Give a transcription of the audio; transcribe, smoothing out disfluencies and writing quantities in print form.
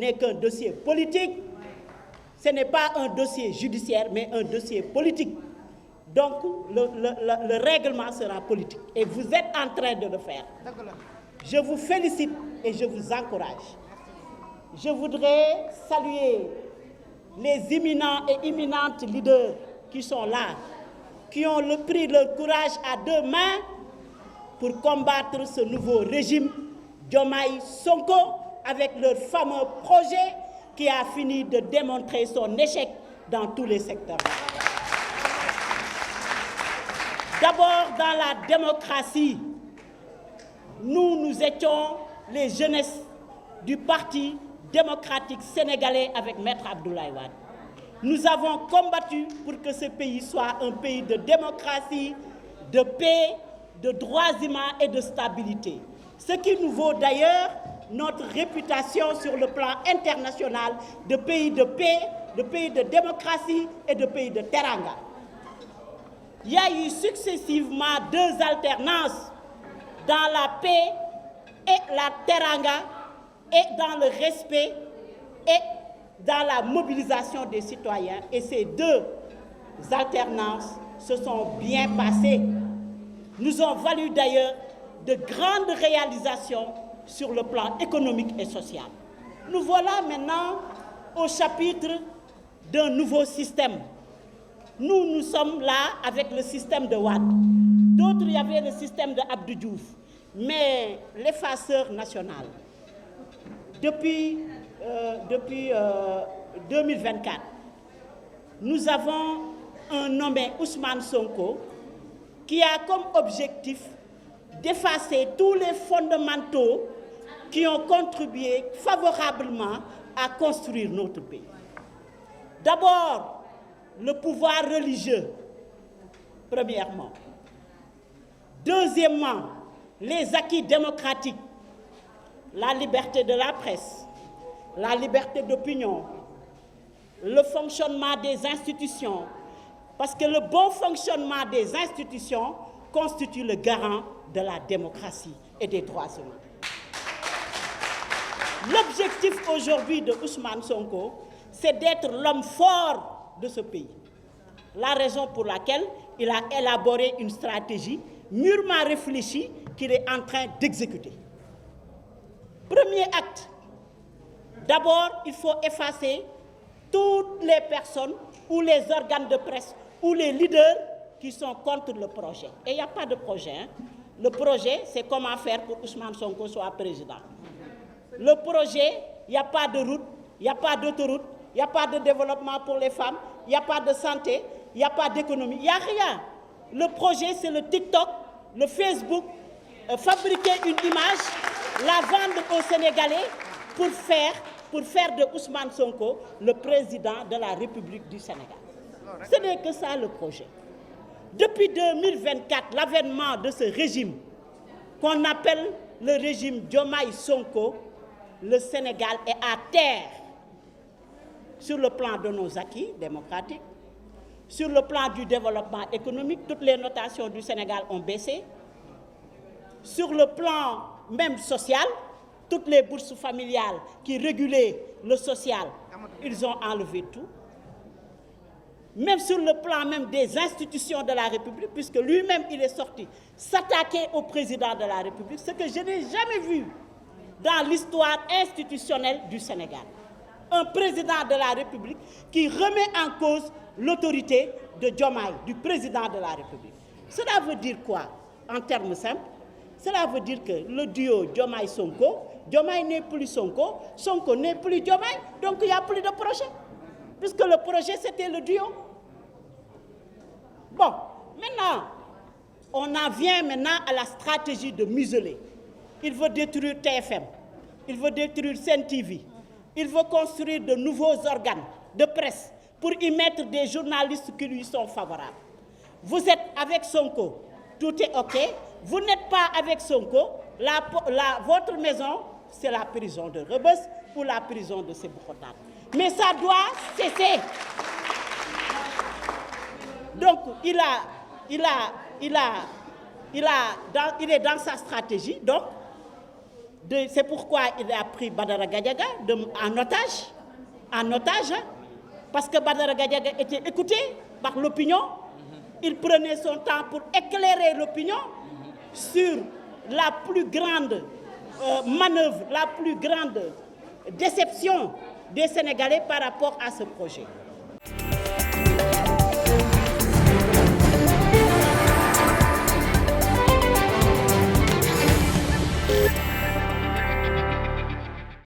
n'est qu'un dossier politique. Ce n'est pas un dossier judiciaire, mais un dossier politique. Donc, le règlement sera politique. Et vous êtes en train de le faire. Je vous félicite et je vous encourage. Je voudrais saluer les éminents et imminentes leaders qui sont là, qui ont pris leur courage à deux mains pour combattre ce nouveau régime Diomaye Sonko avec leur fameux projet qui a fini de démontrer son échec dans tous les secteurs. D'abord, dans la démocratie, nous étions les jeunesses du Parti démocratique sénégalais avec Maître Abdoulaye Wade. Nous avons combattu pour que ce pays soit un pays de démocratie, de paix, de droits humains et de stabilité. Ce qui nous vaut d'ailleurs notre réputation sur le plan international de pays de paix, de pays de démocratie et de pays de teranga. Il y a eu successivement deux alternances dans la paix et la teranga et dans le respect et dans la mobilisation des citoyens. Et ces deux alternances se sont bien passées. Nous ont valu d'ailleurs de grandes réalisations sur le plan économique et social. Nous voilà maintenant au chapitre d'un nouveau système. Nous sommes là avec le système de Wade. D'autres, il y avait le système de Abdou Diouf. Mais l'effaceur national, depuis 2024, nous avons un nommé Ousmane Sonko qui a comme objectif d'effacer tous les fondamentaux qui ont contribué favorablement à construire notre pays. D'abord, le pouvoir religieux, premièrement. Deuxièmement, les acquis démocratiques, la liberté de la presse, la liberté d'opinion, le fonctionnement des institutions, parce que le bon fonctionnement des institutions constitue le garant de la démocratie et des droits humains. L'objectif aujourd'hui de Ousmane Sonko, c'est d'être l'homme fort de ce pays. La raison pour laquelle il a élaboré une stratégie mûrement réfléchie qu'il est en train d'exécuter. Premier acte, d'abord, il faut effacer toutes les personnes ou les organes de presse ou les leaders qui sont contre le projet. Et il n'y a pas de projet. Hein. Le projet, c'est comment faire pour que Ousmane Sonko soit président. Le projet, il n'y a pas de route, il n'y a pas d'autoroute, il n'y a pas de développement pour les femmes, il n'y a pas de santé, il n'y a pas d'économie, il n'y a rien. Le projet, c'est le TikTok, le Facebook, fabriquer une image, la vendre aux Sénégalais pour faire de Ousmane Sonko le président de la République du Sénégal. Ce n'est que ça le projet. Depuis 2024, l'avènement de ce régime qu'on appelle le régime Diomaye Sonko, le Sénégal est à terre sur le plan de nos acquis démocratiques, sur le plan du développement économique, toutes les notations du Sénégal ont baissé. Sur le plan même social, toutes les bourses familiales qui régulaient le social, ils ont enlevé tout. Même sur le plan même des institutions de la République, puisque lui-même il est sorti s'attaquer au président de la République, ce que je n'ai jamais vu dans l'histoire institutionnelle du Sénégal. Un président de la République qui remet en cause l'autorité de Diomaye, du président de la République. Cela veut dire quoi en termes simples? Cela veut dire que le duo Diomaye-Sonko, Diomaye n'est plus Sonko, Sonko n'est plus Diomaye, donc il n'y a plus de projet. Puisque le projet, c'était le duo. Bon, maintenant, on en vient maintenant à la stratégie de museler. Il veut détruire TFM, il veut détruire Sen TV, il veut construire de nouveaux organes de presse pour y mettre des journalistes qui lui sont favorables. Vous êtes avec Sonko, tout est OK. Vous n'êtes pas avec Sonko, votre maison, c'est la prison de Rebeuss ou la prison de Sébikotane. Mais ça doit cesser. Donc, il est dans sa stratégie, donc, C'est pourquoi il a pris Badara Gadiaga en otage, parce que Badara Gadiaga était écouté par l'opinion. Il prenait son temps pour éclairer l'opinion sur la plus grande manœuvre, la plus grande déception des Sénégalais par rapport à ce projet.